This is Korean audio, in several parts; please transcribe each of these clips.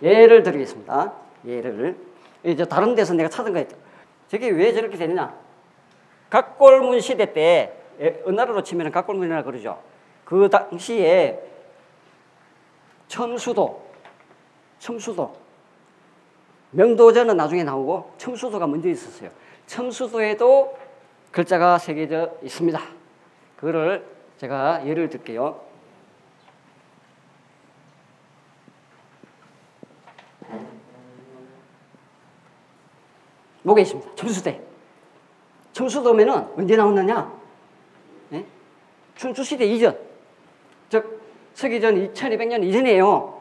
예를 드리겠습니다. 예를. 이제 다른 데서 내가 찾은 거예요. 저게 왜 저렇게 되느냐. 각골문 시대 때, 은나라로 치면 각골문이라 그러죠. 그 당시에 첨수도, 명도전은 나중에 나오고 첨수도가 먼저 있었어요. 첨수도에도 글자가 새겨져 있습니다. 그거를 제가 예를 들게요. 뭐가 있습니다. 첨수대. 첨수도면은 언제 나오느냐? 네? 춘추시대 이전. 즉, 서기전 2200년 이전이에요.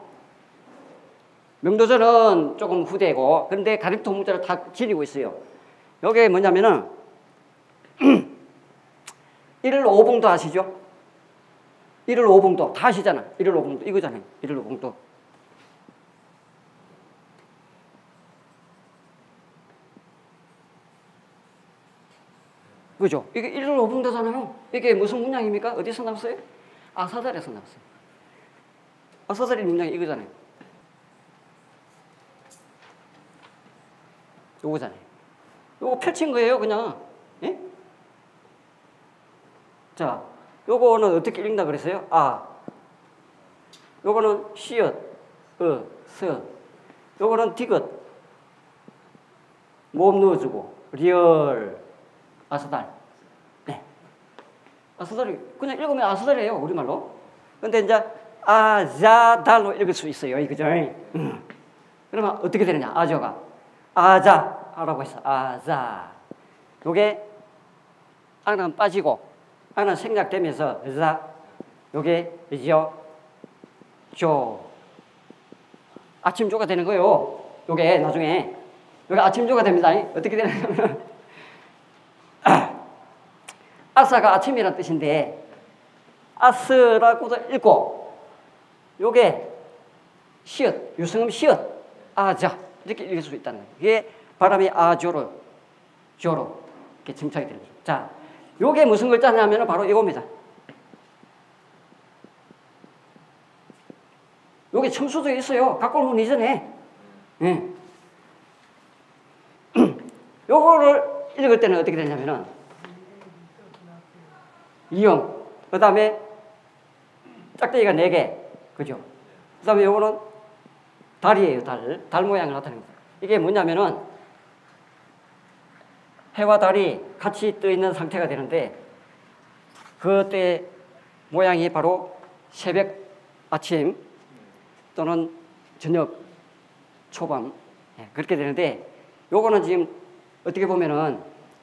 명도전은 조금 후대고, 그런데 가림토 문자를 다 지니고 있어요. 여기 뭐냐면은, 1을 5봉도 아시죠? 1을 5봉도. 다 아시잖아. 1을 5봉도. 이거잖아요. 1을 5봉도. 그죠? 이게 1을 5봉도잖아요. 이게 무슨 문양입니까? 어디서 나왔어요? 아사달에서 나왔어요. 아사달의 문양이 이거잖아요. 요거잖아요. 요거 펼친 거예요, 그냥. 예? 자, 요거는 어떻게 읽는다 그랬어요? 아. 요거는 시읒, 서. 요거는 디귿. 모음 넣어주고, 리얼, 아사달. 네. 아사달이, 그냥 읽으면 아사달이에요, 우리말로. 근데 이제, 아자달로 읽을 수 있어요, 그죠? 그러면 어떻게 되느냐, 아저가. 아자라고 했어, 아자. 요게, 아는 빠지고, 아는 생략되면서, 자. 요게, 조. 아침조가 되는 거예요. 요게 나중에. 요게 아침조가 됩니다. 어떻게 되냐면, 아사가 아침이라는 뜻인데, 아스라고도 읽고, 요게 시읒, 유성음 시읒, 아자. 이렇게 읽을 수 있다는 거예요. 이게 바람이 조로 이렇게 침착이 되는 거죠. 자, 요게 무슨 글자냐면 바로 이겁니다. 요게 첨수도에 있어요. 각골문 이전에. 예. 요거를 읽을 때는 어떻게 되냐면은, 이형, 그 다음에 짝대기가 4개, 그죠? 그 다음에 요거는 달이에요, 달 모양을 나타내는 거예요. 이게 뭐냐면은, 해와 달이 같이 떠 있는 상태가 되는데, 그때 모양이 바로 새벽, 아침, 또는 저녁, 초밤, 그렇게 되는데, 요거는 지금 어떻게 보면은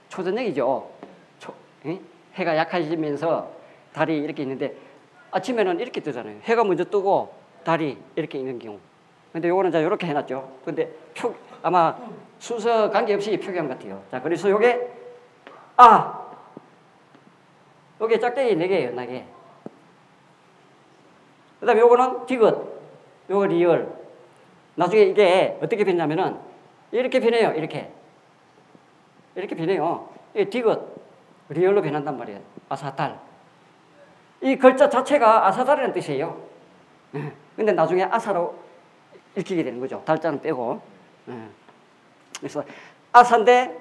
초저녁이죠. 해가 약해지면서 달이 이렇게 있는데, 아침에는 이렇게 뜨잖아요. 해가 먼저 뜨고 달이 이렇게 있는 경우. 근데 요거는 자, 요렇게 해놨죠. 근데 아마 순서 관계없이 표기한 것 같아요. 자, 그래서 요게, 요게 짝대기 4개예요, 4개. 그 다음에 요거는 디귿, 요거 리얼. 나중에 이게 어떻게 변냐면은, 이렇게 변해요, 이렇게. 이렇게 변해요. 이게 디귿, 리얼로 변한단 말이에요. 아사달. 이 글자 자체가 아사달이라는 뜻이에요. 근데 나중에 아사로 읽히게 되는 거죠. 달자는 빼고. 그래서 아사인데,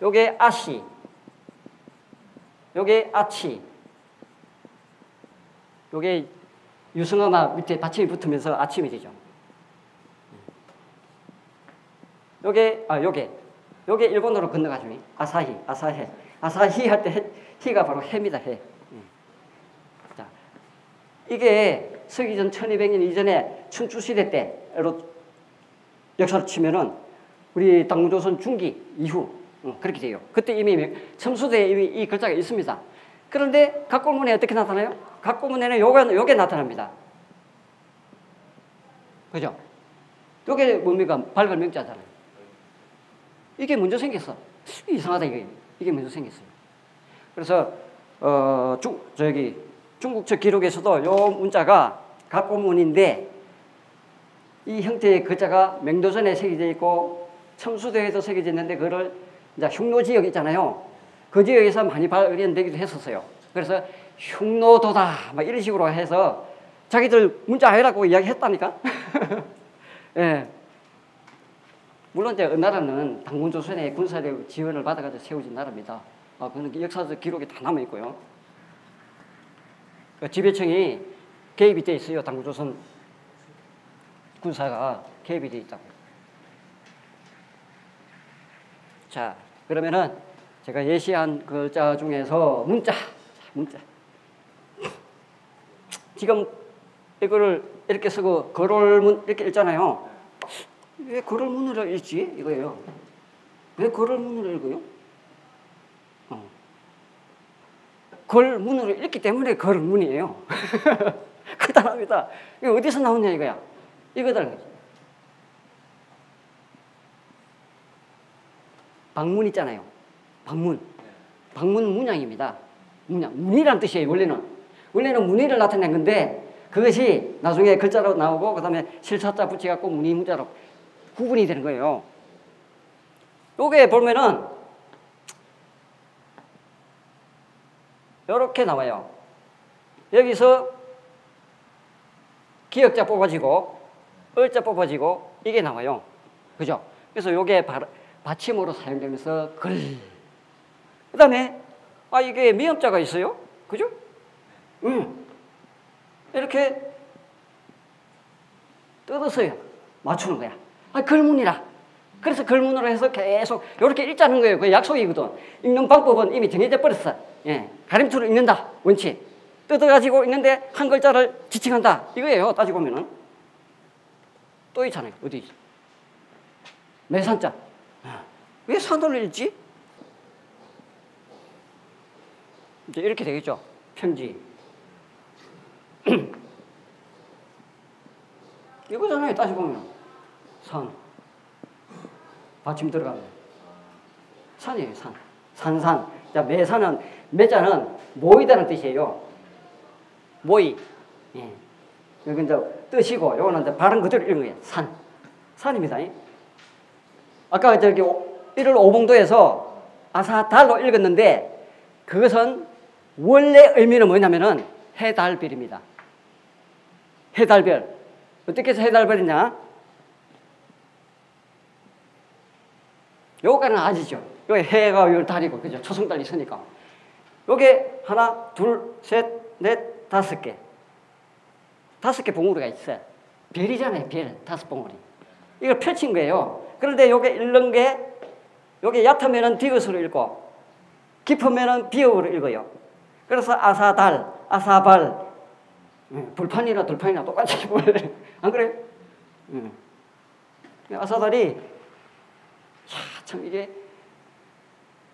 요게 아시, 요게 아치, 요게 유승어마 밑에 받침이 붙으면서 아침이 되죠. 요게 일본어로 건너가지고 아사히 할 때 히가 바로 해입니다. 해. 자, 이게 서기전 1200년 이전에 춘추시대 때로 역사를 치면은 우리 당무조선 중기 이후 그렇게 돼요. 그때 이미 첨수대에 이미 이 글자가 있습니다. 그런데 각골문에 어떻게 나타나요? 각골문에는 요게 나타납니다. 그죠? 요게 뭡니까? 밝은 명자잖아요. 이게 먼저 생겼어. 이상하다, 이게 먼저 생겼어요. 그래서, 중국 측 기록에서도 요 문자가 각골문인데, 이 형태의 글자가 맹도전에 새겨져 있고, 첨수도에도 새겨져 있는데, 그거를 이제 흉노 지역 있잖아요. 그 지역에서 많이 발견되기도 했었어요. 그래서 흉노도다, 막 이런 식으로 해서 자기들 문자 해라고 이야기했다니까. 예. 물론 이제 은나라는 당군조선의 군사력 지원을 받아가지고 세워진 나라입니다. 그는 역사적 기록이 다 남아 있고요. 지배청이 개입이 돼 있어요. 당군조선 군사가 개입이 돼 있다고. 자, 그러면은 제가 예시한 글자 중에서 문자. 지금 이거를 이렇게 쓰고 거롤문 이렇게 읽잖아요. 왜 거롤문으로 읽지? 이거예요. 왜 거롤문으로 읽어요? 걸문으로 읽기 때문에 거롤문이에요. 간단합니다. 이거 어디서 나오냐 이거야. 이거다. 방문 있잖아요. 방문 문양입니다. 문이란 뜻이에요. 원래는 문의를 나타낸 건데 그것이 나중에 글자로 나오고 그다음에 실사자 붙여갖고 문의 문자로 구분이 되는 거예요. 요게 보면은 이렇게 나와요. 여기서 기역자 뽑아지고 을자 뽑아지고 이게 나와요. 그죠? 그래서 요게 받침으로 사용되면서 글. 그다음에 이게 미음자가 있어요. 그죠? 이렇게 뜯어서요. 맞추는 거야. 글문이라. 그래서 글문으로 해서 계속 이렇게 읽자는 거예요. 그게 약속이거든. 읽는 방법은 이미 정해져 버렸어. 예. 가림투로 읽는다. 원칙. 뜯어가지고 읽는데 한 글자를 지칭한다. 이거예요. 따지고 보면은. 또 있잖아요. 어디? 매산자. 왜 산으로 읽지? 이제 이렇게 되겠죠. 편지. 이거잖아요. 따지고 보면. 산. 받침 들어가면. 산이에요. 산. 산산. 자, 매산은, 매자는 모이다는 뜻이에요. 모이. 예. 여기 이제 뜻이고, 요거는 이제 발음 그대로 읽는 거예요. 산. 산입니다. 아까 저기 1월 오봉도에서 아사달로 읽었는데, 그것은 원래 의미는 뭐냐면은 해달별입니다. 해달별. 어떻게 해서 해달별이냐? 요거는 아시죠? 요 해가 요 달이고, 그죠? 초승달이 있으니까. 요게 하나, 둘, 셋, 넷, 5개. 5개 봉우리가 있어요. 별이잖아요, 별. 5 봉우리. 이걸 펼친 거예요. 그런데 요게 읽는 게, 요게 얕으면은 디귿으로 읽고, 깊으면은 비읍으로 읽어요. 그래서 아사달, 아사발, 불판이나 들판이나 똑같이 보여요. 안 그래요? 아사달이, 참 이게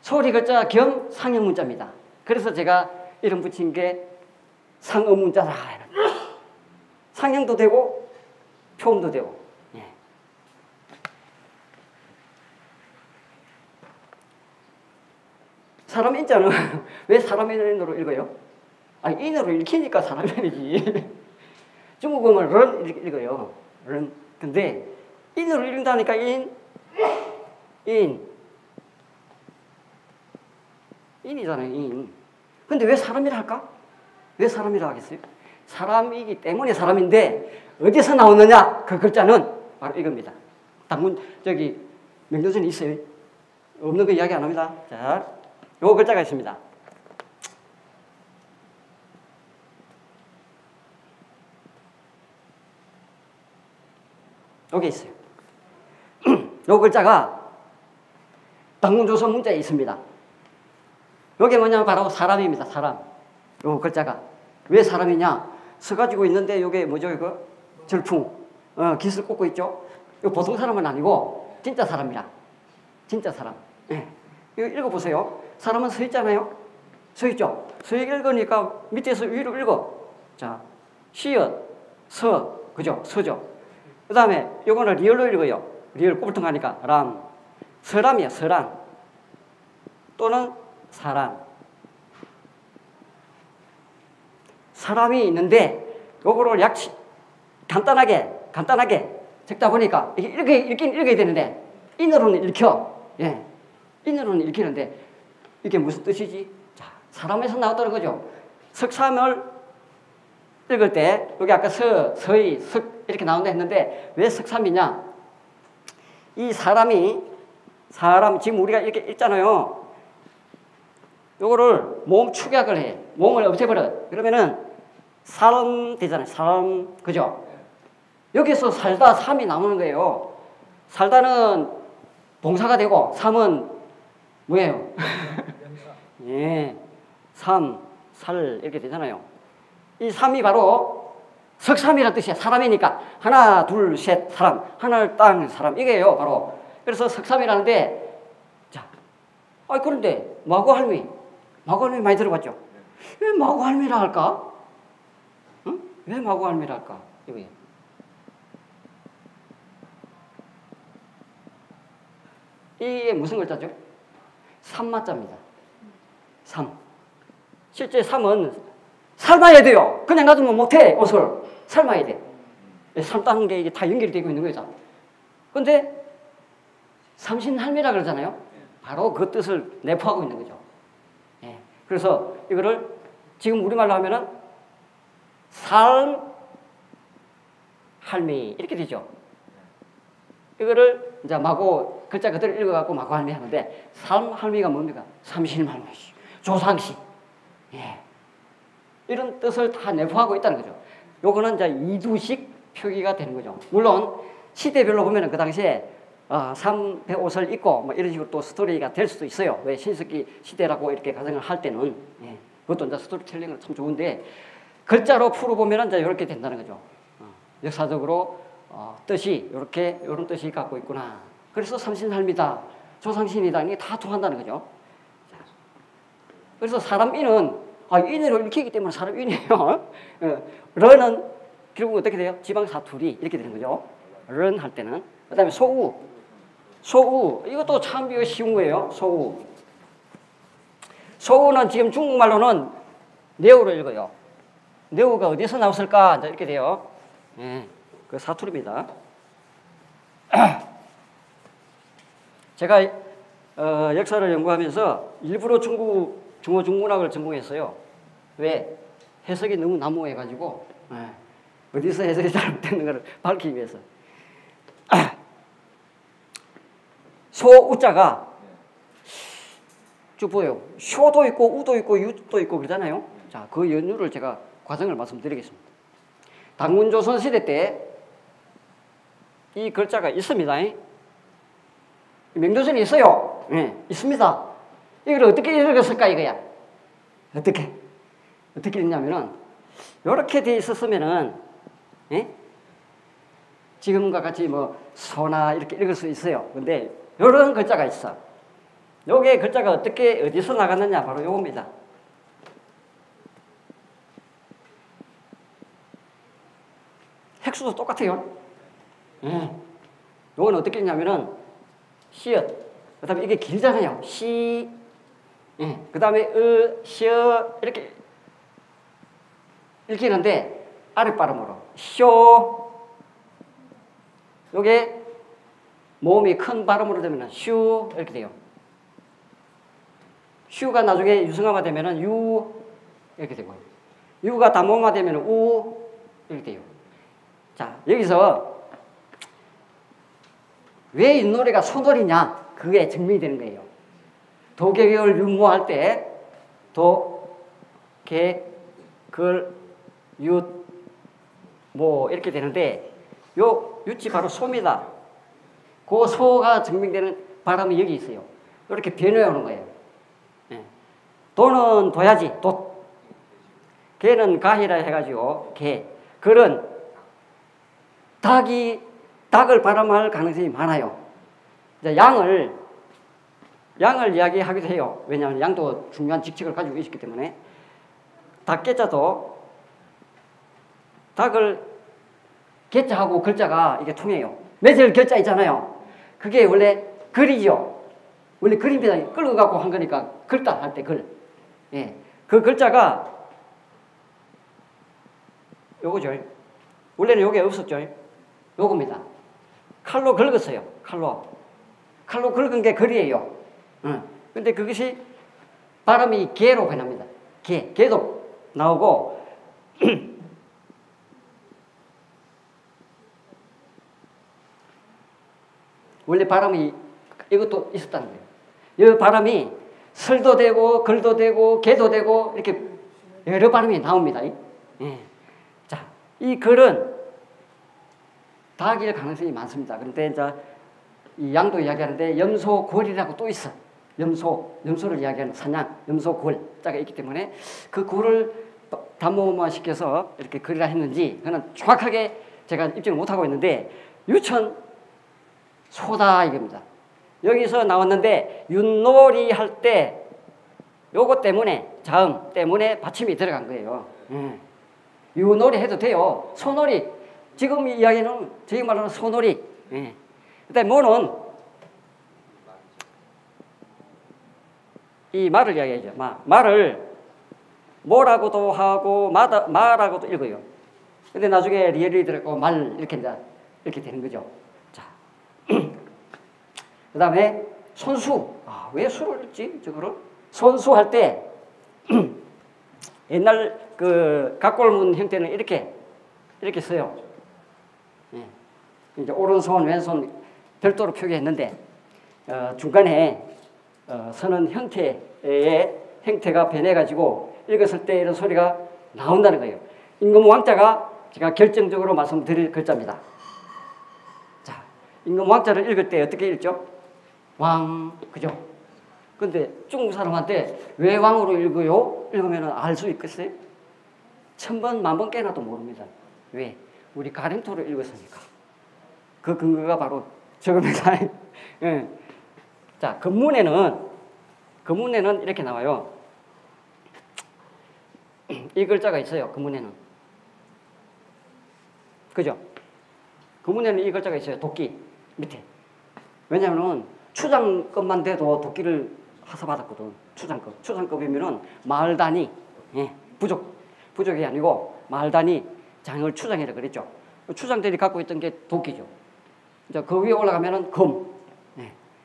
소리 글자 겸 상형 문자입니다. 그래서 제가 이름 붙인 게 상음 문자다. 상형도 되고 표음도 되고. 예. 사람 인자는 왜 사람 인으로 읽어요? 인으로 읽히니까 사람 인이지. 중국어는 런 읽어요. 런. 근데 인으로 읽는다니까 인이잖아요, 인. 근데 왜 사람이라 할까? 왜 사람이라 하겠어요? 사람이기 때문에 사람인데, 어디서 나오느냐? 그 글자는 바로 이겁니다. 명조전에 있어요. 없는 거 이야기 안 합니다. 자, 요 글자가 있습니다. 여기 있어요. 요 글자가 당군조선 문자에 있습니다. 요게 뭐냐면 바로 사람입니다. 사람. 요 글자가. 왜 사람이냐? 서가지고 있는데 요게 뭐죠? 이거? 절풍. 깃을 꽂고 있죠? 이거 보통 사람은 아니고 진짜 사람이라. 진짜 사람. 예. 이거 읽어보세요. 사람은 서 있잖아요? 서 있죠? 서 읽으니까 밑에서 위로 읽어. 자, 시읒, 서. 그죠? 서죠? 그 다음에 요거는 리얼로 읽어요. 리얼 꼬불통하니까. 람. 서람이야, 서람. 또는 사람. 사람이 있는데 요거를 간단하게 적다 보니까 이렇게 읽긴 읽어야 되는데 인으로는 읽혀. 예. 인으로는 읽히는데 이게 무슨 뜻이지? 자, 사람에서 나왔다는 거죠. 석삼을 읽을 때 여기 아까 서의, 석 이렇게 나온다 했는데 왜 석삼이냐? 이 사람 지금 우리가 이렇게 읽잖아요. 요거를 몸 축약을 해. 몸을 없애버려. 그러면은 사람 되잖아요. 사람, 그죠? 여기서 살다 삼이 나오는 거예요. 살다는 동사가 되고 삼은 뭐예요? 예, 삼, 살 이렇게 되잖아요. 이 삼이 바로 석삼이라는 뜻이야. 사람이니까 하나, 둘, 셋 사람, 하늘, 땅 사람 이게요 바로. 그래서 석삼이라는데 자, 그런데 마구할미 많이 들어봤죠? 왜 마구할미라 할까? 응? 왜 마구할미라 할까? 이거예요. 이게 무슨 글자죠? 삼마자입니다. 삼. 실제 삼은 삶아야 돼요. 그냥 놔두면 못해. 옷을 삶아야 돼. 삶다는 게 이게 다 연결이 되고 있는 거죠. 근데 삼신할미라 그러잖아요. 바로 그 뜻을 내포하고 있는 거죠. 예. 그래서 이거를 지금 우리말로 하면은 삶할미 이렇게 되죠. 이거를 이제 마고 글자 그대로 읽어갖고 마구할미 하는데 삶할미가 뭡니까? 삼신할미, 조상시. 예. 이런 뜻을 다 내포하고 있다는 거죠. 요거는 이제 이두식 표기가 되는 거죠. 물론 시대별로 보면은 그 당시에 삼배 옷을 입고 뭐 이런 식으로 또 스토리가 될 수도 있어요. 왜 신석기 시대라고 이렇게 가정을 할 때는 예. 그것도 이제 스토리텔링은 참 좋은데 글자로 풀어보면은 이제 이렇게 된다는 거죠. 역사적으로 뜻이 이렇게 이런 뜻이 갖고 있구나. 그래서 삼신할미다, 조상신이다 이게 다 통한다는 거죠. 그래서 사람 인은 인으로 읽히기 때문에 사람 인이에요. 런은 결국 어떻게 돼요? 지방 사투리 이렇게 되는 거죠. 런 할 때는. 그다음에 소우 이것도 참 쉬운 거예요. 소우는 지금 중국말로는 네오로 읽어요. 네오가 어디서 나왔을까? 이렇게 돼요. 예, 그 사투리입니다. 제가 역사를 연구하면서 일부러 중어중문학을 전공했어요. 왜? 해석이 너무 난무해가지고 어디서 해석이 잘못되는 것을 밝히기 위해서. 소우자가 쭉 보여요. 쇼도 있고 우도 있고 유도 있고 그러잖아요. 자, 그 연유를 제가 과정을 말씀드리겠습니다. 당군조선 시대 때 이 글자가 있습니다. 명조선이 있어요. 네, 있습니다. 이걸 어떻게 읽었을까 이거야. 어떻게 읽냐면은 이렇게 돼 있었으면은 지금과 같이 뭐 소나 이렇게 읽을 수 있어요. 근데 이런 글자가 있어. 요게 글자가 어디서 나갔느냐 바로 요겁니다. 획수도 똑같아요. 요건 어떻게 했냐면은 시읒. 그 다음에 이게 길잖아요. 시. 그 다음에 시어 이렇게 읽히는데 아랫발음으로 쇼. 요게 모음이 큰 발음으로 되면은 슈 이렇게 돼요. 슈가 나중에 유성화가 되면은 유 이렇게 되고 유가 단모음화 되면은 우 이렇게 돼요. 자, 여기서 왜 이 노래가 소놀이냐? 그게 증명이 되는 거예요. 도개결 윤모할 때 도, 개, 걸, 윷, 모 이렇게 되는데 요 윷이 바로 소입니다. 그 소가 증명되는 발음이 여기 있어요. 이렇게 변해 오는 거예요. 도는 둬야지, 도. 개는 가히라 해가지고 개. 걸은 닭을 발음할 가능성이 많아요. 이제 양을 이야기하기도 해요. 왜냐하면 양도 중요한 직책을 가지고 있기 때문에. 닭개자도 닭을 개자하고 글자가 이게 통해요. 매절 결자 있잖아요. 그게 원래 글이죠. 원래 글입니다. 끌고 갖고 한 거니까 글다 할 때 글. 예. 그 글자가 요거죠. 원래는 요게 없었죠. 요겁니다. 칼로 긁었어요. 칼로 긁은 게 글이에요. 근데 그것이 발음이 개로 변합니다. 개도 나오고 원래 바람이 이것도 있었다는 거예요. 이 바람이 설도 되고 걸도 되고 개도 되고 이렇게 여러 바람이 나옵니다. 예. 자, 이 걸은 닭일 가능성이 많습니다. 그런데 이제 이 양도 이야기하는데 염소골이라고 또 있어. 염소를 이야기하는 사냥, 염소골 자가 있기 때문에 그 골을 담모화시켜서 이렇게 그리라 했는지 그는 정확하게 제가 입증을 못하고 있는데 유천 소다 이겁니다. 여기서 나왔는데 윷놀이 할 때 요거 때문에 자음 때문에 받침이 들어간 거예요. 윷놀이 해도 돼요. 소놀이 지금 이야기는 저희 말로는 소놀이. 그다음에 뭐는 이 말을 이야기하죠. 말을 뭐라고도 하고 마라고도 읽어요. 근데 나중에 리얼이 들어가고 말 이렇게 되는 거죠. 자, 그다음에 손수. 왜 수를 읽지? 저거를 손수할 때 옛날 그 각골문 형태는 이렇게 써요. 이제 오른손 왼손 별도로 표기했는데 중간에 서는 형태가 변해가지고 읽었을 때 이런 소리가 나온다는 거예요. 임금 왕자가 제가 결정적으로 말씀드릴 글자입니다. 자, 임금 왕자를 읽을 때 어떻게 읽죠? 왕, 그죠? 근데 중국 사람한테 왜 왕으로 읽어요? 읽으면 알 수 있겠어요? 1000번, 10,000번 깨나도 모릅니다. 왜? 우리 가림토로 읽었으니까. 그 근거가 바로 저겁니다. 예. 자, 근문에는 이렇게 나와요. 이 글자가 있어요. 근문에는. 그죠? 근문에는 이 글자가 있어요. 도끼 밑에. 왜냐하면 추장급만 돼도 도끼를 하사받았거든. 추장급이면은 마을 단위, 부족이 아니고 마을 단위 장을 추장이라 그랬죠. 추장들이 갖고 있던 게 도끼죠. 이제 그 위에 올라가면은 금.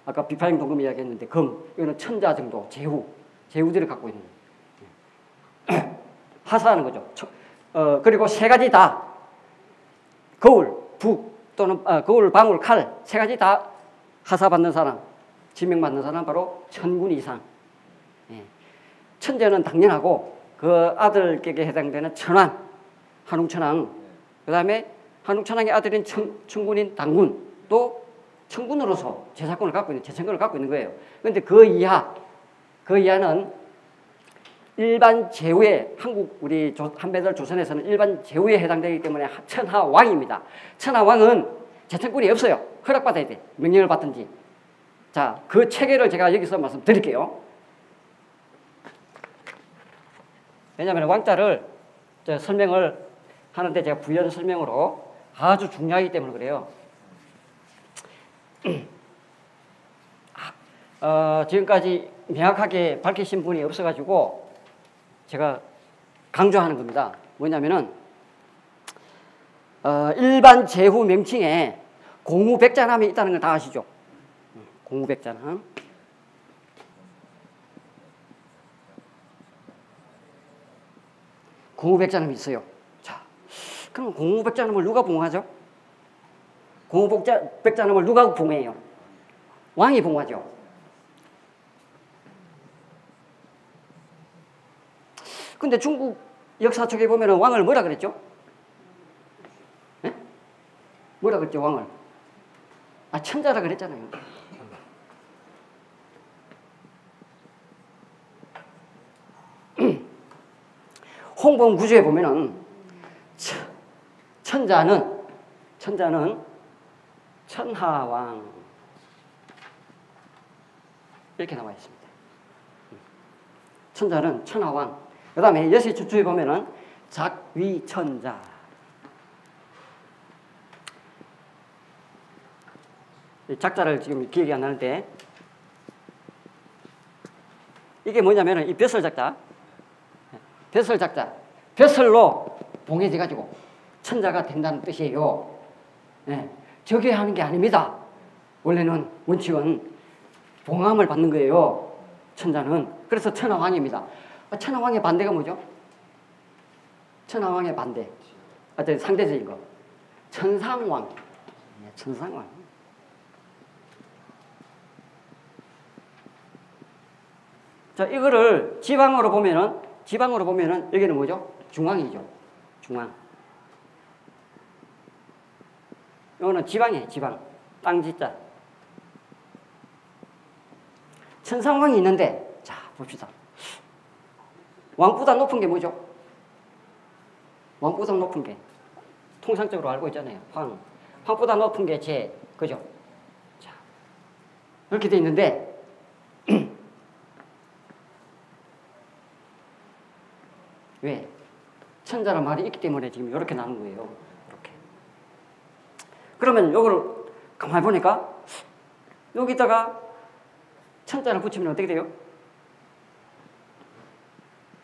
아까 비파형 동금 이야기했는데 금. 이거는 천자 정도, 제후들이 갖고 있는. 하사하는 거죠. 그리고 세 가지 다 거울, 북 또는 거울, 방울, 칼 세 가지 다 하사받는 사람, 지명받는 사람 바로 천군 이상. 천재는 당연하고 그 아들에게 해당되는 천왕, 한웅천왕. 그 다음에 한웅천왕의 아들인 천군인 당군도 천군으로서 제사권을 갖고 있는 제천권을 갖고 있는 거예요. 그런데 그 이하는 일반 제후에 우리 한배들 조선에서는 일반 제후에 해당되기 때문에 천하왕입니다. 천하왕은 제천권이 없어요. 허락받아야 돼. 명령을 받든지. 자, 그 체계를 제가 여기서 말씀드릴게요. 왜냐하면 왕자를 설명을 하는데 제가 부연 설명으로 아주 중요하기 때문에 그래요. 지금까지 명확하게 밝히신 분이 없어가지고 제가 강조하는 겁니다. 뭐냐면은 일반 제후 명칭에 공우백자남이 있다는 걸 다 아시죠? 공우백자남. 공우백자남이 있어요. 자, 그럼 공우백자남을 누가 봉하죠? 공우백자남을 누가 봉해요? 왕이 봉하죠. 근데 중국 역사 쪽에 보면은 왕을 뭐라 그랬죠? 네? 뭐라 그랬죠, 왕을? 천자라 그랬잖아요. 홍범 구조에 보면은 천자는 천하왕 이렇게 나와 있습니다. 천자는 천하왕. 그 다음에 여시 주추에 보면은 작위천자. 작자를 지금 기억이 안 나는데 이게 뭐냐면은 이 벼슬작자. 벼슬로 봉해져 가지고 천자가 된다는 뜻이에요. 저게 하는 게 아닙니다. 원래는 원칙은 봉함을 받는 거예요. 천자는. 그래서 천하왕입니다. 천하왕의 반대가 뭐죠? 천하왕의 반대. 상대적인 거. 천상왕. 천상왕. 자, 이거를 지방으로 보면은 여기는 뭐죠? 중앙이죠. 중앙. 이거는 지방이에요. 지방. 땅지자. 천상왕이 있는데, 자, 봅시다. 왕보다 높은 게 뭐죠? 왕보다 높은 게 통상적으로 알고 있잖아요. 황보다 높은 게 재, 그죠? 자, 이렇게 돼 있는데 왜? 천자란 말이 있기 때문에 지금 이렇게 나눈 거예요. 이렇게. 그러면 요거를 가만히 보니까 여기다가 천자를 붙이면 어떻게 돼요?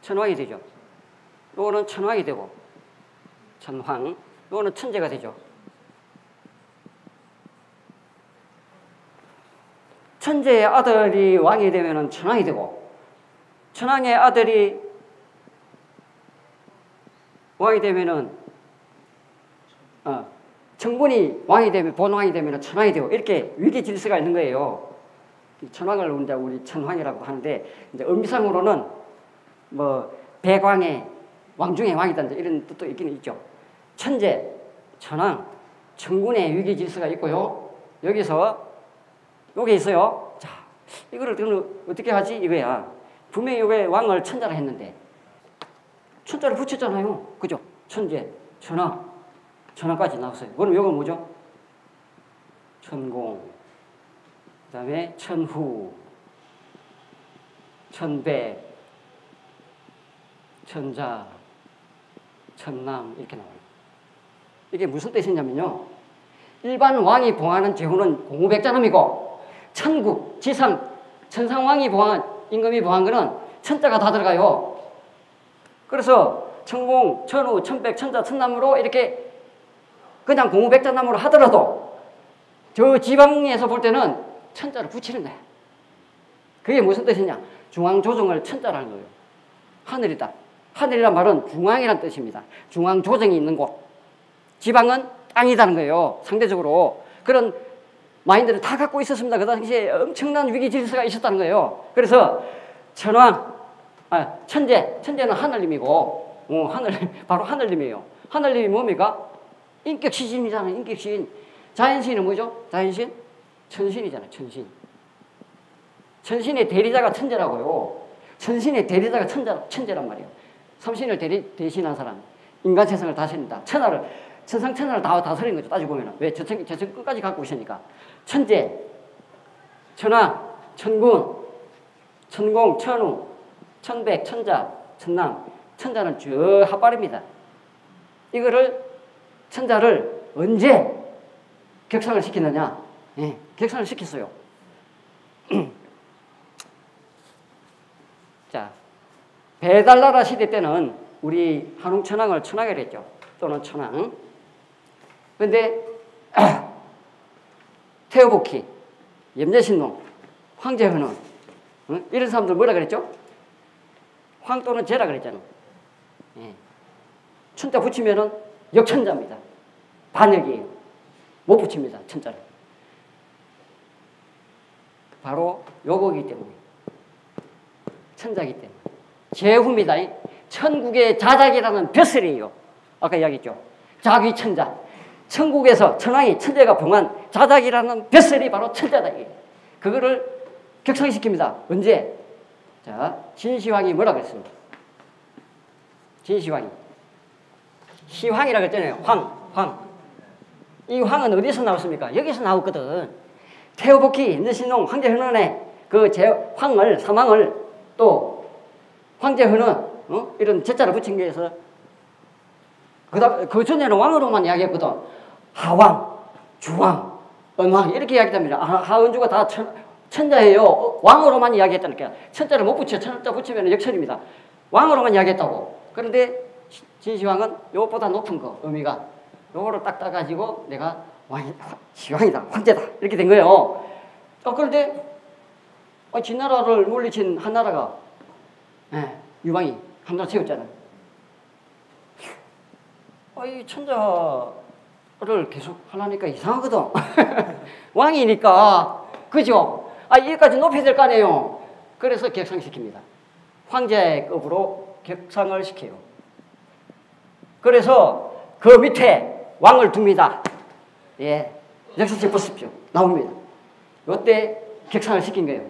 천왕이 되죠. 요거는 천왕이 되고 천황, 요거는 천재가 되죠. 천재의 아들이 왕이 되면 천왕이 되고 천왕의 아들이 왕이 되면은 청군이 왕이 되면 본왕이 되면 천왕이 되고 이렇게 위계 질서가 있는 거예요. 천왕을 우리 천황이라고 하는데 이제 의미상으로는 뭐 백왕의 왕 중에 왕이다 이런 뜻도 있기는 있죠. 천재, 천왕, 청군의 위계 질서가 있고요. 여기서 요게 있어요. 자, 이거를 그러면 어떻게 하지 이거야. 분명히 요게 왕을 천자라 했는데 천자를 붙였잖아요. 그죠? 천재, 천왕, 천왕까지 나왔어요. 그럼 요건 뭐죠? 천공, 그 다음에 천후, 천백, 천자, 천남 이렇게 나와요. 이게 무슨 뜻이냐면요. 일반 왕이 봉하는 제후는 공우백자남이고 천국, 지상, 천상왕이 봉한 임금이 봉한 거는 천자가 다 들어가요. 그래서 천공, 천후, 천백, 천자, 천남으로 이렇게 그냥 공우백자남으로 하더라도 저 지방에서 볼 때는 천자를 붙이는 거야. 그게 무슨 뜻이냐? 중앙조정을 천자라는 거예요. 하늘이다. 하늘이란 말은 중앙이란 뜻입니다. 중앙조정이 있는 곳. 지방은 땅이라는 거예요. 상대적으로. 그런 마인드를 다 갖고 있었습니다. 그 당시에 엄청난 위기 질서가 있었다는 거예요. 그래서 천왕, 천재는 하늘님이고, 바로 하늘님이에요. 하늘님이 뭡니까? 인격시신이잖아요. 인격시신. 자연신은 뭐죠? 자연신? 천신이잖아요. 천신. 천신의 대리자가 천재라고요. 천신의 대리자가 천재란 말이에요. 삼신을 대신한 사람. 인간 세상을 다스린다. 천상천하를 다 다스린 거죠. 따지고 보면. 왜? 저층 끝까지 갖고 있으니까. 천재, 천왕, 천군, 천공, 천후, 천백, 천자, 천남. 천자는 쭉 핫발입니다. 이거를 천자를 언제 격상을 시키느냐? 예, 격상을 시켰어요. 자, 배달나라 시대 때는 우리 한웅천왕을 천왕이라고 했죠. 또는 천왕. 그런데 태어복희, 염제신농, 황제헌원 이런 사람들 뭐라 그랬죠? 황 또는 제라 그랬잖아. 예. 천자 붙이면은 역천자입니다. 반역이에요. 못 붙입니다. 천자를. 바로 요거기 때문에. 천자기 때문에. 제후입니다. 천국의 자작이라는 벼슬이에요. 아까 이야기했죠. 자귀천자. 천국에서 천왕이 천재가 봉한 자작이라는 벼슬이 바로 천자다. 그거를 격상시킵니다. 언제? 자, 진시황이 뭐라 그랬습니까? 진시황이. 시황이라고 했잖아요. 황. 이 황은 어디서 나왔습니까? 여기서 나왔거든. 태어복희, 염제신농, 황제헌원의 그 황을, 사망을 또 황제헌원, 이런 제자를 붙인 게 있어. 그 전에는 왕으로만 이야기했거든. 하왕, 주왕, 은왕 이렇게 이야기합니다. 하은주가 다 천자예요. 왕으로만 이야기했다니까. 천자를 못 붙여. 천자 붙이면 역천입니다. 왕으로만 이야기했다고. 그런데 진시황은 이것보다 높은 거, 의미가 요거를 딱 따가지고 내가 시황이다, 황제다 이렇게 된 거예요. 그런데 진나라를 물리친 한나라가 유방이 한나라 채웠잖아. 이 천자를 계속 하려니까 이상하거든. 왕이니까 그죠? 여기까지 높여야 될 거 아니에요. 그래서 격상시킵니다. 황제급으로 격상을 시켜요. 그래서 그 밑에 왕을 둡니다. 예, 역사책 보십시오. 나옵니다. 이때 격상을 시킨 거예요.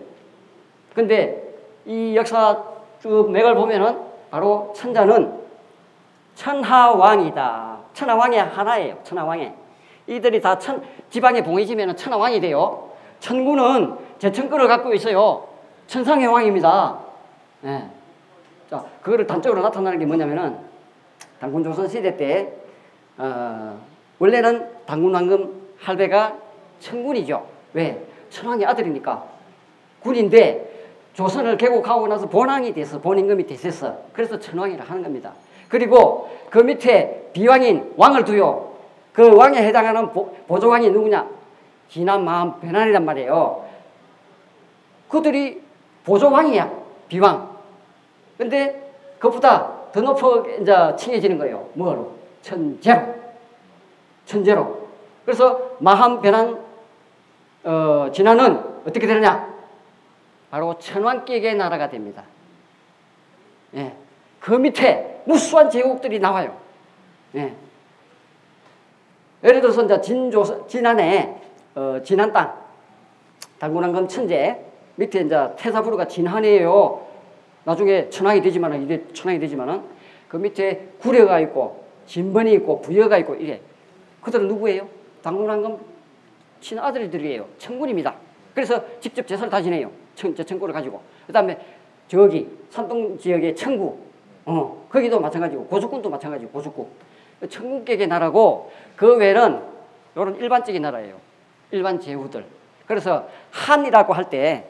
근데 이 역사 쭉 맥을 보면은 바로 천자는 천하왕이다. 천하왕이 하나예요. 천하왕에. 이들이 다 지방에 봉해지면 천하왕이 돼요. 천군은 제천권을 갖고 있어요. 천상의 왕입니다. 예. 자, 그거를 단적으로 나타나는 게 뭐냐면은 당군조선 시대 때 원래는 당군왕금 할배가 천군이죠. 왜? 천왕의 아들이니까 군인데 조선을 개국하고 나서 본왕이 돼서 본임금이 됐었어. 그래서 천왕이라 하는 겁니다. 그리고 그 밑에 비왕인 왕을 두요. 그 왕에 해당하는 보조왕이 누구냐? 진한 마음 변환이란 말이에요. 그들이 보조왕이야. 비왕. 근데 그것보다 더 높아 이제 칭해지는 거예요. 뭐로? 천재로. 천재로. 그래서 마함 변환 진화는 어떻게 되느냐? 바로 천왕격의 나라가 됩니다. 예. 그 밑에 무수한 제국들이 나와요. 예. 예를 들어서 이제 진안에 진안 땅 당군왕금 천재 밑에 이제 태사부르가 진한이에요. 나중에 천왕이 되지만은 이래 천왕이 되지만은 그 밑에 구려가 있고 진번이 있고 부여가 있고 이래. 그들은 누구예요? 당군왕금 친아들들이에요. 천군입니다. 그래서 직접 제사를 다 지내요. 제천군을 가지고. 그 다음에 저기 산동 지역의 천구, 거기도 마찬가지고 고수군도 마찬가지고 고수군. 천군격의 나라고 그 외에는 이런 일반적인 나라예요. 일반 제후들. 그래서 한이라고 할 때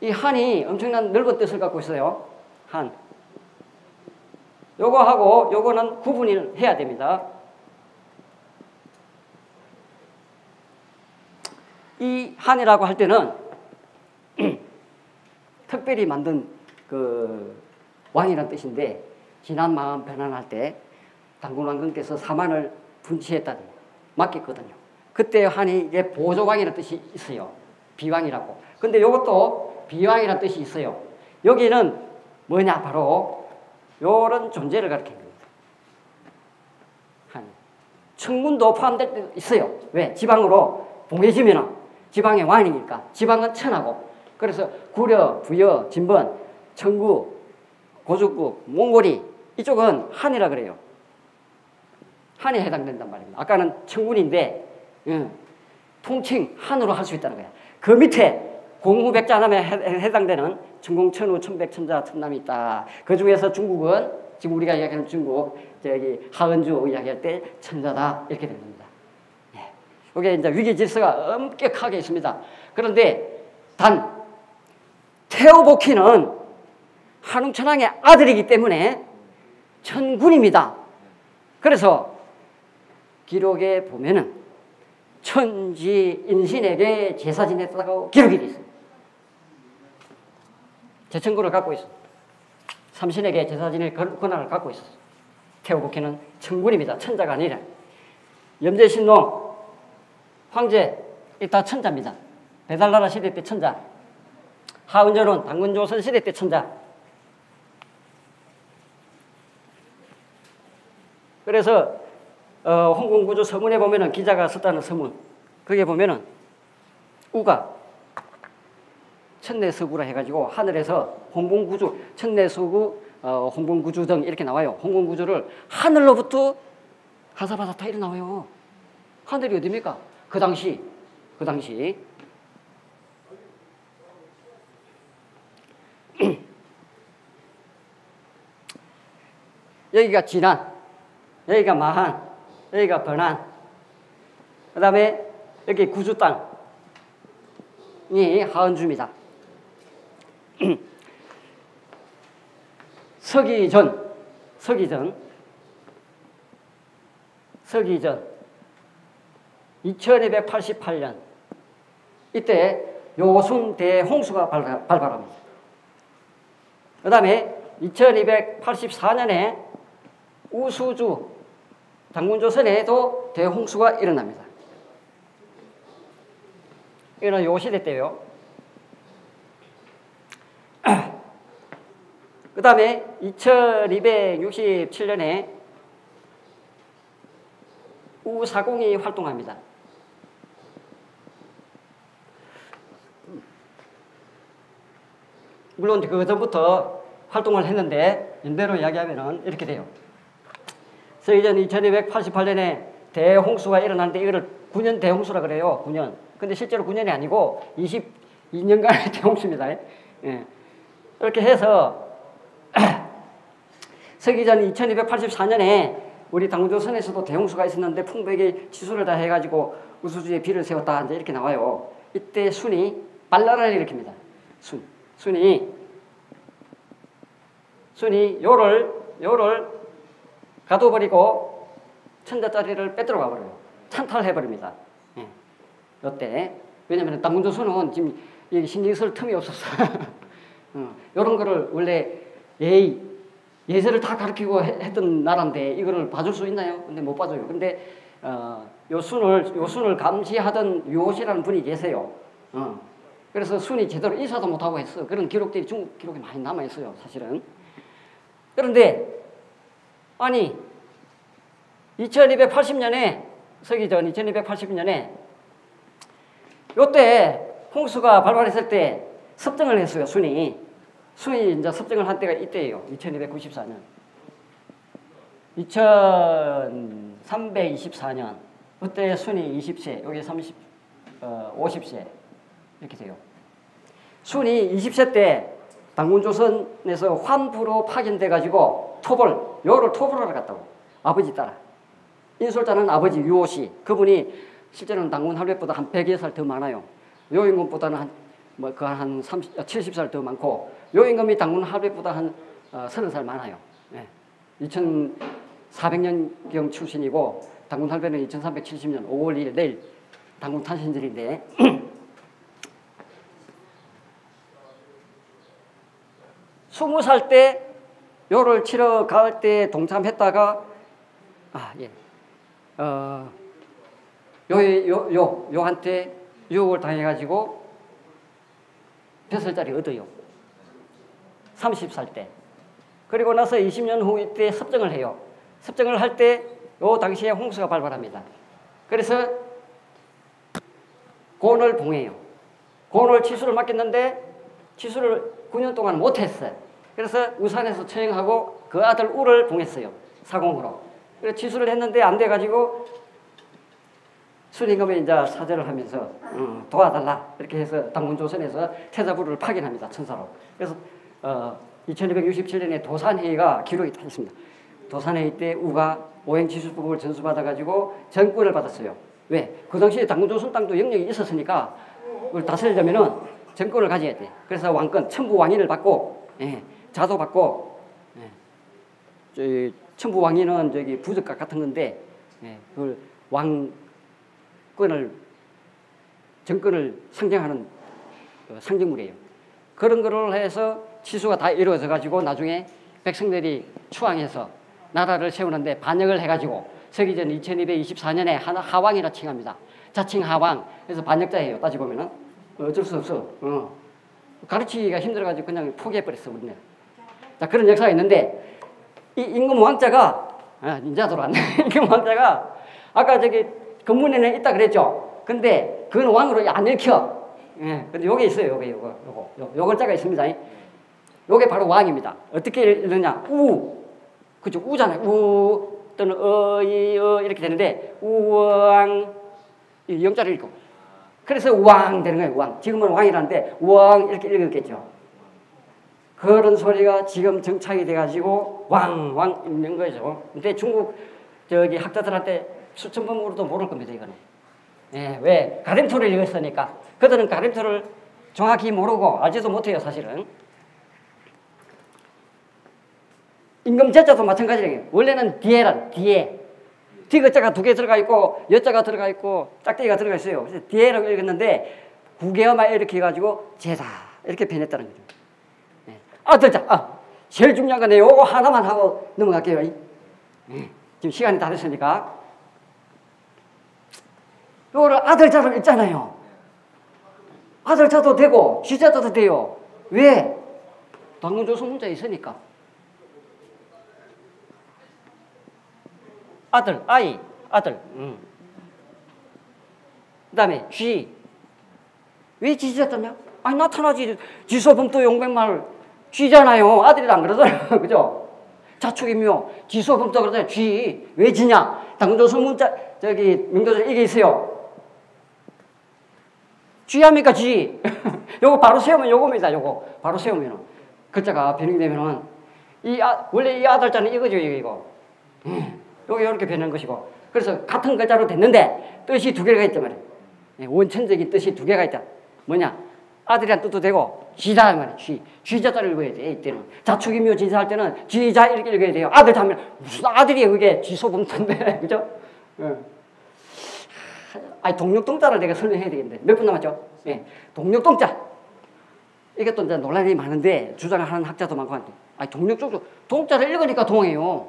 이 한이 엄청난 넓은 뜻을 갖고 있어요. 한. 요거하고 요거는 구분을 해야 됩니다. 이 한이라고 할 때는 특별히 만든 그 왕이란 뜻인데 진한 마음 변환할 때 당군왕금께서 사만을 분치했다는 맡겼거든요. 그때 한이 이제 보조왕이라는 뜻이 있어요. 비왕이라고. 근데 이것도 비왕이라는 뜻이 있어요. 여기는 뭐냐? 바로 요런 존재를 가리키는 겁니다. 한. 천군도 포함될 때 있어요. 왜? 지방으로 봉해지면은 지방의 왕이니까. 지방은 천하고. 그래서 구려, 부여, 진번, 청구, 고죽국, 몽골이 이쪽은 한이라 그래요. 한에 해당된단 말입니다. 아까는 천군인데 통칭 한으로 할 수 있다는 거야. 그 밑에 공후백자남에 해당되는 천공, 천우, 천백, 천자, 천남이 있다. 그 중에서 중국은 지금 우리가 이야기하는 중국 저기 하은주 이야기할 때 천자다 이렇게 된 겁니다. 예. 이게 이제 위계 질서가 엄격하게 있습니다. 그런데 단 태오복희는 한웅천왕의 아들이기 때문에 천군입니다. 그래서 기록에 보면은 천지인신에게 제사 지냈다고 기록이 되어 있습니다. 제천군을 갖고 있어. 삼신에게 제사 지낼 권한을 갖고 있었어. 태오복희는 천군입니다. 천자가 아니라. 염제신농, 황제, 이 다 천자입니다. 배달나라 시대 때 천자. 하은절은 당군조선 시대 때 천자. 그래서 홍콩구조 서문에 보면은 기자가 썼다는 서문, 거기에 보면은 우가 천내서구라 해가지고 하늘에서 홍콩구조, 천내서구, 홍콩구조 등 이렇게 나와요. 홍콩구조를 하늘로부터 가사바사타 이렇게 나와요. 하늘이 어디입니까? 그 당시 여기가 진안, 여기가 마한, 여기가 번안, 그 다음에 여기 구주 땅이 하은주입니다. 서기전 2288년 이때 요순 대홍수가 발발합니다. 그 다음에 2284년에 우수주 당군조선에도 대홍수가 일어납니다. 이거는 요 시대 때요. 다음에 2267년에 우사공이 활동합니다. 물론 그 전부터 활동을 했는데 연대로 이야기하면 이렇게 돼요. 서기전 2288년에 대홍수가 일어났는데 이거를 9년 대홍수라 그래요. 9년. 근데 실제로 9년이 아니고 22년간의 대홍수입니다. 예. 이렇게 해서 서기전 2284년에 우리 당군조선에서도 대홍수가 있었는데 풍부에게 치수를 다 해가지고 우수주에 비를 세웠다 이제 이렇게 나와요. 이때 순이 반란을 일으킵니다. 순이 요를 가둬버리고 천자짜리를 뺏들어 가버려요. 찬탈해버립니다. 예. 이때 왜냐하면 당군조선은 지금 신경 쓸 틈이 없었어. 이런 거를 원래 예세를 다 가르치고 했던 나라인데 이거를 봐줄 수 있나요? 근데 못 봐줘요. 근데 요 순을 감시하던 유호시라는 분이 계세요. 그래서 순이 제대로 인사도 못하고 했어. 그런 기록들이 중국 기록에 많이 남아 있어요, 사실은. 그런데 아니 2280년에 서기전 2280년에 요때 홍수가 발발했을 때 섭정을 했어요. 순이 이제 섭정을 한 때가 이때예요. 2294년. 2324년. 그때 순이 20세, 여기 50세 이렇게 돼요. 순이 20세 때 당군조선에서 환부로 파견돼 가지고 요를 토벌하러 갔다고. 아버지 따라. 인솔자는 아버지 유호시. 그분이 실제로는 당군 할배보다 한 100여 살 더 많아요. 요 임금보다는 한 70살 더 많고 요 임금이 당군 할배보다 한 30살 많아요. 네. 2400년경 출신이고 당군 할배는 2370년 5월 2일 내일 당군 탄신절인데 20살 때 요를 치러 갈 때 동참했다가 요한테 유혹을 당해가지고 벼슬자리 얻어요. 30살 때. 그리고 나서 20년 후 이때 섭정을 해요. 섭정을 할 때 요 당시에 홍수가 발발합니다. 그래서 곤을 봉해요. 곤을 치수를 맡겼는데 치수를 9년 동안 못했어요. 그래서 우산에서 처형하고 그 아들 우를 봉했어요. 사공으로. 그래서 치수를 했는데 안 돼가지고 순임금이 이제 사죄를 하면서 도와달라 이렇게 해서 당군조선에서 태자부를 파견합니다. 천사로. 그래서 2267년에 도산회의가 기록이 다 있습니다. 도산회의 때 우가 오행치수법을 전수받아가지고 정권을 받았어요. 왜? 그 당시에 당군조선 땅도 영역이 있었으니까 그걸 다스리려면은 정권을 가져야 돼. 그래서 왕권, 천부왕위를 받고, 자도 받고, 천부 왕위는 저기 부적과 같은 건데, 그걸 정권을 상징하는 상징물이에요. 그런 거를 해서 치수가 다 이루어져 가지고 나중에 백성들이 추앙해서 나라를 세우는데 반역을 해가지고 서기전 2224년에 하왕이라 칭합니다. 자칭 하왕. 그래서 반역자예요. 따지보면은 어쩔 수 없어. 가르치기가 힘들어가지고 그냥 포기해버렸어 우리는. 자, 그런 역사가 있는데 이 임금 왕자가 인자 돌아왔네. 임금 왕자가 아까 저기 건문에는 있다 그랬죠. 근데 그건 왕으로 안 읽혀. 근데 요게 있어요. 요 글자가 있습니다. 요게 바로 왕입니다. 어떻게 읽느냐? 그죠? 우잖아요. 또는 이렇게 되는데 우왕 영자를 읽고. 그래서 왕 되는 거예요. 왕. 지금은 왕이라는데 왕 이렇게 읽었겠죠. 그런 소리가 지금 정착이 돼가지고 왕 읽는 거죠. 근데 중국 저기 학자들한테 수천 번 물어도 모를 겁니다. 이거는. 왜? 가림토를 읽었으니까. 그들은 가림토를 정확히 모르고 알지도 못해요. 사실은. 임금제자도 마찬가지예요. 원래는 뒤에 디귿자가 2개 들어가 있고 여자가 들어가 있고 짝대기가 들어가 있어요. 그래서 뒤에라고 읽었는데 구개어만 이렇게 해가지고 제자 이렇게 변했다는 거죠. 아들자 제일 중요한 건 요거 하나만 하고 넘어갈게요. 지금 시간이 다 됐으니까 요거를 아들자로 읽잖아요. 아들자도 되고 쥐자도 돼요. 왜? 당군조선 문자 있으니까. 아들, 아이, 아들. 그다음에 쥐. 왜 쥐졌다냐? 아니 나타나지. 지소범도 용백말 쥐잖아요. 아들이 안 그러잖아요. 그죠? 자축이며 지소범도 그러잖아요. 쥐. 왜 지냐? 당조선 문자 저기 명조선 이게 있어요. 쥐합니까 쥐? 요거 바로 세우면 요겁니다. 요거 바로 세우면 글자가 변형되면은 원래 이 아들자는 이거죠. 이거. 요게 이렇게 변하는 것이고. 그래서 같은 글자로 됐는데 뜻이 두 개가 있단 말이에요. 원천적인 뜻이 두 개가 있다. 뭐냐? 아들이란 뜻도 되고 쥐자 말이에요. 쥐자자를 읽어야 돼. 이때는 자축이묘 진사할 때는 쥐자 이렇게 읽어야 돼요. 아들 하면 무슨 아들이에요? 그게 쥐소범자인데 그죠? 아니 동력동자를 내가 설명해야 되겠는데 몇 분 남았죠? 예, 동력동자. 이게 또 이제 논란이 많은데 주장을 하는 학자도 많고 한데, 아니 동력동자 동자를 읽으니까 동이에요.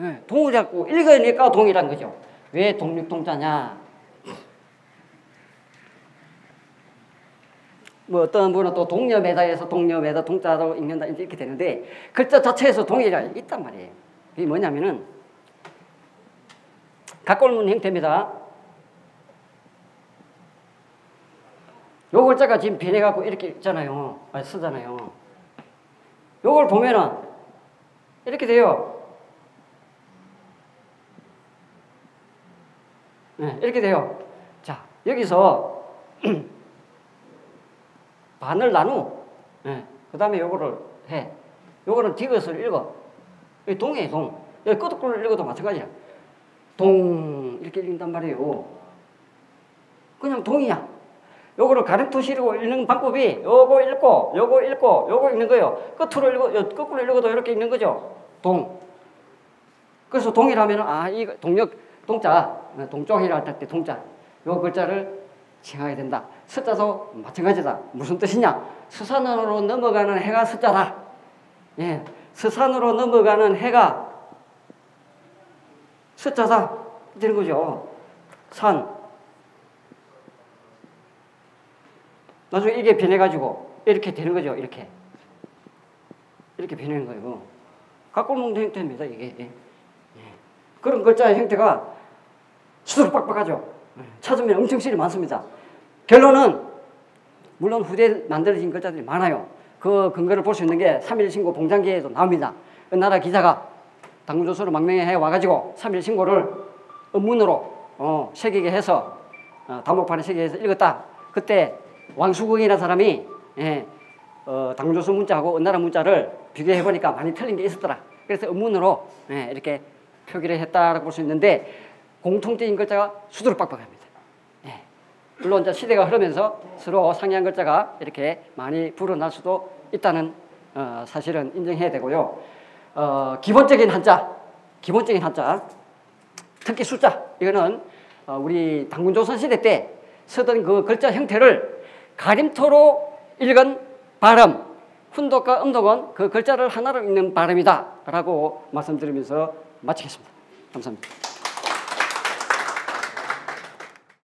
예, 동을 잡고 읽으니까 동이란 거죠. 왜 동력동자냐? 뭐 어떤 분은 또 동녀매다에서 동녀매다 동자로 읽는다 이렇게 되는데 글자 자체에서 동의가 있단 말이에요. 이게 뭐냐면은 각골문 형태입니다. 요 글자가 지금 변해갖고 이렇게 있잖아요. 쓰잖아요. 요걸 보면은 이렇게 돼요. 네, 이렇게 돼요. 자, 여기서 반을 나누. 네, 그 다음에 요거를 해. 요거는 디귿을 읽어. 여기 동이에요, 동. 여기 끄덕끄덕 읽어도 마찬가지야. 동, 이렇게 읽는단 말이에요. 그냥 동이야. 요거를 가림토시로 읽는 방법이 요거 읽고, 요거 읽고, 요거 읽는 거예요. 끝으로 읽고, 거꾸로 읽어도 이렇게 읽는 거죠. 동. 그래서 동이라면, 이 동자, 동쪽이라 할 때 동자. 요 글자를 칭하게 된다. 숫자도 마찬가지다. 무슨 뜻이냐? 서산으로 넘어가는 해가 숫자다. 예. 서산으로 넘어가는 해가 숫자다. 되는 거죠. 산. 나중에 이게 변해가지고 이렇게 되는 거죠. 이렇게 변하는 거예요. 각골문 형태입니다. 이게. 예. 그런 글자의 형태가 수두룩 빡빡하죠. 찾으면 엄청 실이 많습니다. 결론은 물론 후대에 만들어진 글자들이 많아요. 그 근거를 볼 수 있는 게 3.1신고 봉장기에도 나옵니다. 은나라 기자가 당군조서로 망명해 와가지고 3.1신고를 음문으로 새기게 해서 단목판에 새기게 해서 읽었다. 그때 왕수궁이라는 사람이 당조서 문자하고 은나라 문자를 비교해보니까 많이 틀린 게 있었더라. 그래서 음문으로 이렇게 표기를 했다라고 볼 수 있는데 공통적인 글자가 수두룩 빡빡합니다. 물론 이제 시대가 흐르면서 서로 상이한 글자가 이렇게 많이 불어날 수도 있다는 사실은 인정해야 되고요. 기본적인 한자, 특히 숫자, 이거는 우리 당군조선 시대 때 쓰던 그 글자 형태를 가림토로 읽은 발음, 훈독과 음독은 그 글자를 하나로 읽는 발음이다 라고 말씀드리면서 마치겠습니다. 감사합니다.